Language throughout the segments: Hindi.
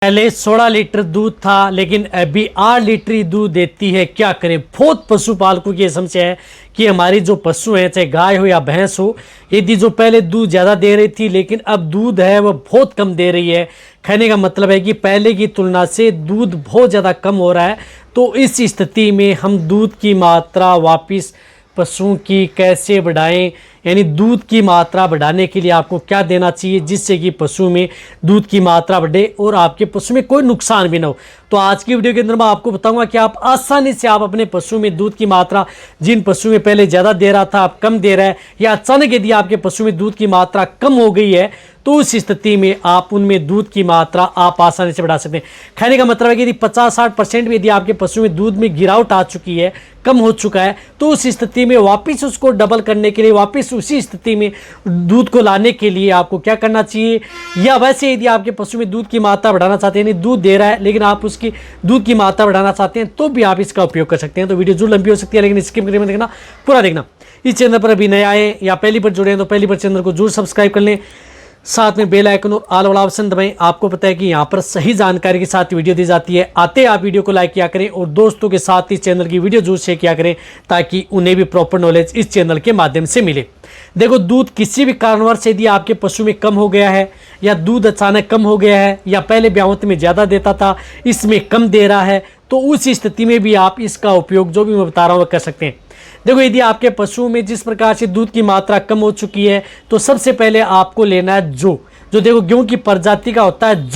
पहले 16 लीटर दूध था लेकिन अभी 8 लीटर ही दूध देती है। क्या करें? बहुत पशुपालकों की समस्या है कि हमारी जो पशु है, चाहे गाय हो या भैंस हो, यदि जो पहले दूध ज़्यादा दे रही थी लेकिन अब दूध है वह बहुत कम दे रही है। कहने का मतलब है कि पहले की तुलना से दूध बहुत ज़्यादा कम हो रहा है। तो इस स्थिति में हम दूध की मात्रा वापस पशुओं की कैसे बढ़ाएं, यानी दूध की मात्रा बढ़ाने के लिए आपको क्या देना चाहिए जिससे कि पशु में दूध की मात्रा बढ़े और आपके पशु में कोई नुकसान भी ना हो। तो आज की वीडियो के अंदर मैं आपको बताऊंगा कि आप आसानी से आप अपने पशु में दूध की मात्रा, जिन पशु में पहले ज़्यादा दे रहा था अब कम दे रहा है, या अचानक यदि आपके पशु में दूध की मात्रा कम हो गई है तो उस स्थिति में आप उनमें दूध की मात्रा आप आसानी से बढ़ा सकते हैं। कहने का मतलब है कि यदि 50-60% भी यदि आपके पशु में दूध में गिरावट आ चुकी है, कम हो चुका है, तो उस स्थिति में वापस उसको डबल करने के लिए, वापस उसी स्थिति में दूध को लाने के लिए आपको क्या करना चाहिए, या वैसे यदि आपके पशु में दूध की मात्रा बढ़ाना चाहते हैं, यानी दूध दे रहा है लेकिन आप उसकी दूध की मात्रा बढ़ाना चाहते हैं, तो भी आप इसका उपयोग कर सकते हैं। तो वीडियो जरूर लंबी हो सकती है लेकिन स्किप करके देखना, पूरा देखना। इस चैनल पर अभी नए आए या पहली बार जुड़े हैं तो पहली बार चैनल को जरूर सब्सक्राइब कर लें, साथ में बेल आइकन और ऑल वाला ऑप्शन दबाएं। आपको पता है कि यहाँ पर सही जानकारी के साथ वीडियो दी जाती है। आते आप वीडियो को लाइक किया करें और दोस्तों के साथ इस चैनल की वीडियो जरूर शेयर किया करें ताकि उन्हें भी प्रॉपर नॉलेज इस चैनल के माध्यम से मिले। देखो, दूध किसी भी कारणवश यदि आपके पशु में कम हो गया है, या दूध अचानक कम हो गया है, या पहले ब्यावत में ज़्यादा देता था इसमें कम दे रहा है, तो उस स्थिति में भी आप इसका उपयोग जो भी मैं बता रहा हूँ कर सकते हैं। देखो, यदि आपके पशु में जिस प्रकार से दूध की मात्रा कम हो चुकी है तो सबसे पहले आपको लेना है जो देखो गेहूं की प्रजाति का होता है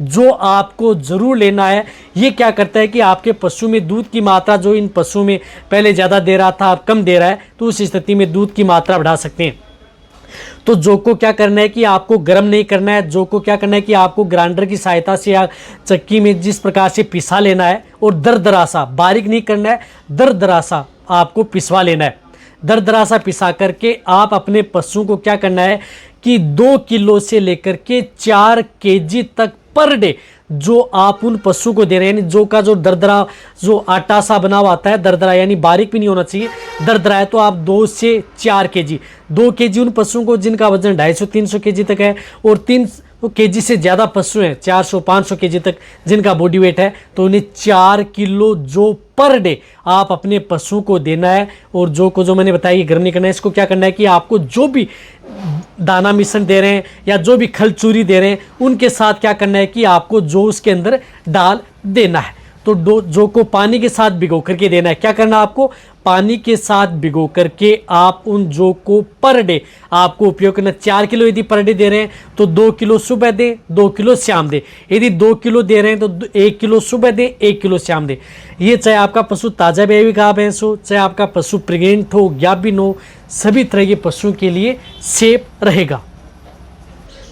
जो आपको जरूर लेना है। ये क्या करता है कि आपके पशु में दूध की मात्रा, जो इन पशु में पहले ज़्यादा दे रहा था अब कम दे रहा है, तो उस स्थिति में दूध की मात्रा बढ़ा सकते हैं। तो जो को क्या करना है कि आपको गर्म नहीं करना है, जो को क्या करना है कि आपको ग्राइंडर की सहायता से या चक्की में जिस प्रकार से पिसा लेना है और दरदरासा, बारीक नहीं करना है, दरदरासा आपको पिसवा लेना है। दरदरासा पिसा करके आप अपने पशु को क्या करना है कि 2 किलो से लेकर के 4 केजी तक पर डे जो आप उन पशु को दे रहे हैं, यानी जो का जो दरदरा, जो आटा सा बना हुआ आता है, दरदरा यानी बारीक भी नहीं होना चाहिए, दरदरा है, तो आप 2 से 4 केजी, 2 केजी उन पशुओं को जिनका वजन 250-300 केजी तक है, और 300 केजी से ज़्यादा पशु हैं 400-500 केजी तक जिनका बॉडी वेट है, तो उन्हें 4 किलो जो पर डे आप अपने पशु को देना है। और जो को जो मैंने बताया कि गर्म नहीं करना है, इसको क्या करना है कि आपको जो भी दाना मिश्रण दे रहे हैं या जो भी खल चूरी दे रहे हैं उनके साथ क्या करना है कि आपको जो उसके अंदर डाल देना है। तो जो को पानी के साथ भिगो करके देना है। क्या करना है आपको? पानी के साथ भिगो करके आप उन जो को पर डे आपको उपयोग करना। 4 किलो यदि पर डे दे रहे हैं तो 2 किलो सुबह दे, 2 किलो शाम दे। यदि 2 किलो दे रहे हैं तो 1 किलो सुबह दे, 1 किलो शाम दे। ये चाहे आपका पशु ताज़ा ब्याही गाय भैंस हो, चाहे आपका पशु प्रेग्नेंट हो, ज्ञापिन हो, सभी तरह के पशुओं के लिए सेफ रहेगा।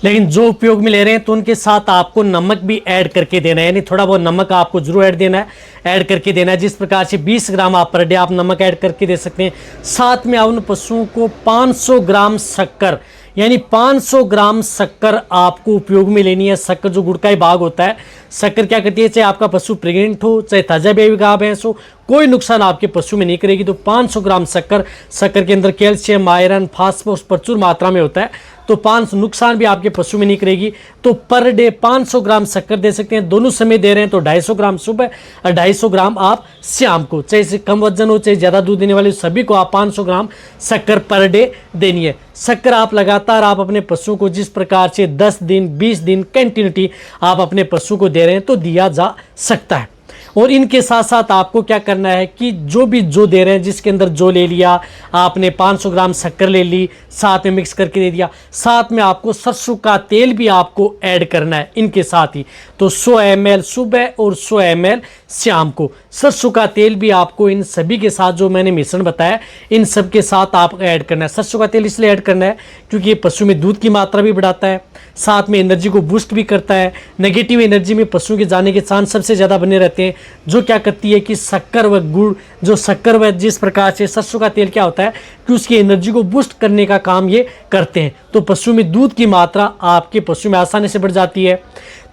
लेकिन जो उपयोग में ले रहे हैं तो उनके साथ आपको नमक भी ऐड करके देना है, यानी थोड़ा बहुत नमक आपको जरूर ऐड देना है, ऐड करके देना है। जिस प्रकार से 20 ग्राम आप पर डे आप नमक ऐड करके दे सकते हैं। साथ में आप उन पशुओं को 500 ग्राम शक्कर, यानी 500 ग्राम शक्कर आपको उपयोग में लेनी है। शक्कर जो गुड़ का ही भाग होता है, शक्कर क्या करती है, चाहे आपका पशु प्रेग्नेंट हो, चाहे ताजा ब्याही गाय भैंस हो, कोई नुकसान आपके पशु में नहीं करेगी। तो 500 ग्राम शक्कर, शक्कर के अंदर कैल्शियम, आयरन, फास्फोरस प्रचुर मात्रा में होता है, तो 500 नुकसान भी आपके पशु में नहीं करेगी। तो पर डे 500 ग्राम शक्कर दे सकते हैं। दोनों समय दे रहे हैं तो 250 ग्राम सुबह और 250 ग्राम आप शाम को, चाहे से कम वजन हो चाहे ज़्यादा दूध देने वाले सभी को आप 500 ग्राम शक्कर पर डे देनी है। शक्कर आप लगातार आप अपने पशु को जिस प्रकार से 10 दिन 20 दिन कंटिन्यूटी आप अपने पशु को दे रहे हैं तो दिया जा सकता है। और इनके साथ साथ आपको क्या करना है कि जो भी जो दे रहे हैं, जिसके अंदर जो ले लिया आपने, 500 ग्राम शक्कर ले ली, साथ में मिक्स करके दे दिया, साथ में आपको सरसों का तेल भी आपको ऐड करना है इनके साथ ही। तो 100 ml सुबह और 100 ml शाम को सरसों का तेल भी आपको इन सभी के साथ जो मैंने मिश्रण बताया इन सब के साथ आप ऐड करना है। सरसों का तेल इसलिए ऐड करना है क्योंकि ये पशु में दूध की मात्रा भी बढ़ाता है, साथ में एनर्जी को बूस्ट भी करता है। नेगेटिव एनर्जी में पशु के जाने के चांस सबसे ज़्यादा बने रहते हैं। जो क्या करती है कि शक्कर व गुड़, जो शक्कर व जिस प्रकार से सरसों का तेल क्या होता है कि उसकी एनर्जी को बूस्ट करने का काम ये करते हैं। तो पशु में दूध की मात्रा आपके पशु में आसानी से बढ़ जाती है।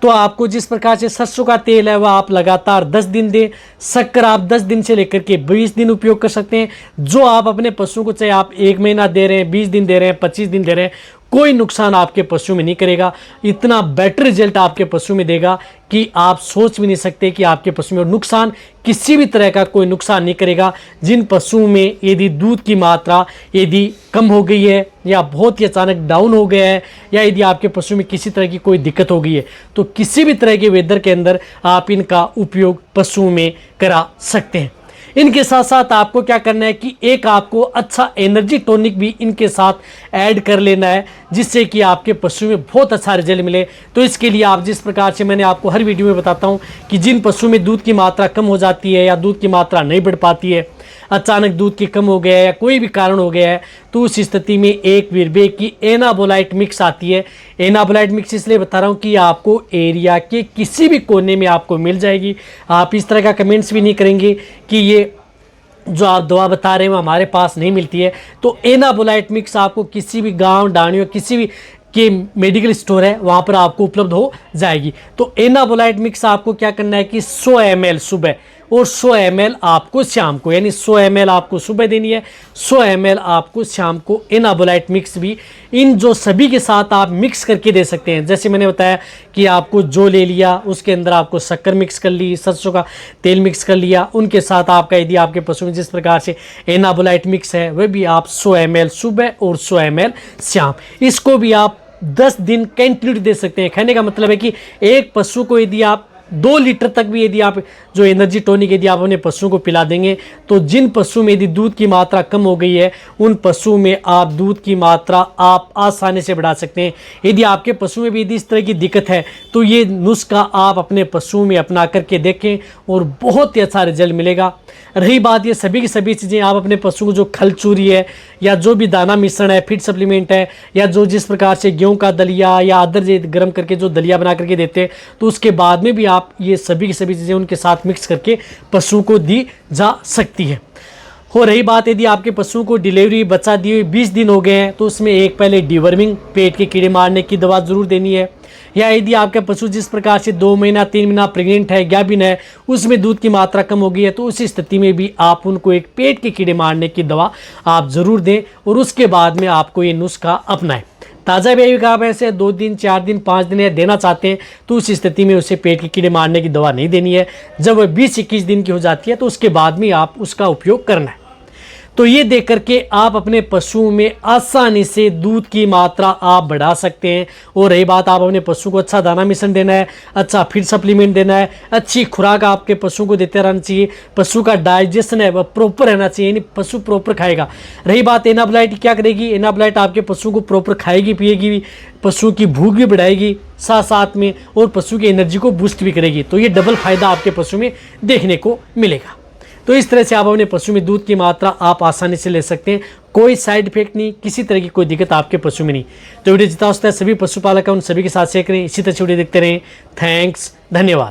तो आपको जिस प्रकार से सरसों का तेल है वह आप लगातार 10 दिन दें, शक्कर आप 10 दिन से लेकर के 20 दिन उपयोग कर सकते हैं। जो आप अपने पशु को, चाहे आप 1 महीना दे रहे हैं, 20 दिन दे रहे हैं, 25 दिन दे रहे हैं, कोई नुकसान आपके पशु में नहीं करेगा। इतना बेटर रिजल्ट आपके पशु में देगा कि आप सोच भी नहीं सकते कि आपके पशु में, और नुकसान किसी भी तरह का कोई नुकसान नहीं करेगा। जिन पशुओं में यदि दूध की मात्रा यदि कम हो गई है या बहुत ही अचानक डाउन हो गया है, या यदि आपके पशु में किसी तरह की कोई दिक्कत हो गई है, तो किसी भी तरह के वेदर के अंदर आप इनका उपयोग पशुओं में करा सकते हैं। इनके साथ साथ आपको क्या करना है कि एक आपको अच्छा एनर्जी टॉनिक भी इनके साथ ऐड कर लेना है, जिससे कि आपके पशु में बहुत अच्छा रिजल्ट मिले। तो इसके लिए आप जिस प्रकार से मैंने आपको हर वीडियो में बताता हूं कि जिन पशु में दूध की मात्रा कम हो जाती है या दूध की मात्रा नहीं बढ़ पाती है, अचानक दूध की कम हो गया है या कोई भी कारण हो गया है, तो उस स्थिति में एक वीरबेक की एनाबोलाइट मिक्स आती है। एनाबोलाइट मिक्स इसलिए बता रहा हूँ कि आपको एरिया के किसी भी कोने में आपको मिल जाएगी। आप इस तरह का कमेंट्स भी नहीं करेंगे कि ये जो आप दवा बता रहे हैं वो हमारे पास नहीं मिलती है। तो एनाबोलाइट मिक्स आपको किसी भी गांव डाणियों किसी भी के मेडिकल स्टोर है वहाँ पर आपको उपलब्ध हो जाएगी। तो एनाबोलाइट मिक्स आपको क्या करना है कि 100 ml सुबह और 100 ml आपको शाम को, यानी 100 ml आपको सुबह देनी है, 100 ml आपको शाम को एनाबोलाइट मिक्स भी इन जो सभी के साथ आप मिक्स करके दे सकते हैं। जैसे मैंने बताया कि आपको जो ले लिया उसके अंदर आपको शक्कर मिक्स कर ली, सरसों का तेल मिक्स कर लिया, उनके साथ आपका यदि आपके पशु में जिस प्रकार से एनाबोलाइट मिक्स है वह भी आप 100 ml सुबह और 100 ml शाम, इसको भी आप 10 दिन कंटिन्यू दे सकते हैं। कहने का मतलब है कि एक पशु को यदि आप 2 लीटर तक भी यदि आप जो एनर्जी टॉनिक यदि आप अपने पशुओं को पिला देंगे, तो जिन पशुओं में यदि दूध की मात्रा कम हो गई है उन पशुओं में आप दूध की मात्रा आप आसानी से बढ़ा सकते हैं। यदि आपके पशु में भी यदि इस तरह की दिक्कत है तो ये नुस्खा आप अपने पशुओं में अपना करके देखें और बहुत ही अच्छा रिजल्ट मिलेगा। रही बात ये सभी की सभी चीज़ें आप अपने पशु को जो खल चूरी है या जो भी दाना मिश्रण है, फीड सप्लीमेंट है, या जो जिस प्रकार से गेहूं का दलिया या अदर गर्म करके जो दलिया बना करके देते हैं, तो उसके बाद में भी आप ये सभी की सभी चीज़ें उनके साथ मिक्स करके पशु को दी जा सकती है। हो रही बात यदि आपके पशु को डिलीवरी बच्चा दिए 20 दिन हो गए हैं तो उसमें एक पहले डिवर्मिंग पेट के कीड़े मारने की दवा ज़रूर देनी है। या यदि आपका पशु जिस प्रकार से 2 महीना 3 महीना प्रेग्नेंट है, गाभिन है, उसमें दूध की मात्रा कम हो गई है, तो उसी स्थिति में भी आप उनको एक पेट के कीड़े मारने की दवा आप ज़रूर दें और उसके बाद में आपको ये नुस्खा अपनाएं। ताज़ा भी आप ऐसे 2 दिन 4 दिन 5 दिन या देना चाहते हैं तो उस स्थिति में उसे पेट के कीड़े मारने की दवा नहीं देनी है। जब वह 20-21 दिन की हो जाती है तो उसके बाद में आप उसका उपयोग करना है। तो ये देख करके आप अपने पशुओं में आसानी से दूध की मात्रा आप बढ़ा सकते हैं। और रही बात आप अपने पशु को अच्छा दाना मिश्रण देना है, अच्छा फीड सप्लीमेंट देना है, अच्छी खुराक आपके पशु को देते रहना चाहिए, पशु का डाइजेशन है वह प्रॉपर रहना चाहिए, यानी पशु प्रॉपर खाएगा। रही बात एनाबोलाइट क्या करेगी, एनाबोलाइट आपके पशु को प्रॉपर खाएगी पिएगी भी, पशु की भूख भी बढ़ाएगी साथ साथ में, और पशु की एनर्जी को बूस्ट भी करेगी। तो ये डबल फायदा आपके पशु में देखने को मिलेगा। तो इस तरह से आप अपने पशु में दूध की मात्रा आप आसानी से ले सकते हैं, कोई साइड इफेक्ट नहीं, किसी तरह की कोई दिक्कत आपके पशु में नहीं। तो वीडियो जितना होता है सभी पशुपालक हैं उन सभी के साथ शेयर करें, इसी तरह से वीडियो देखते रहें। थैंक्स, धन्यवाद।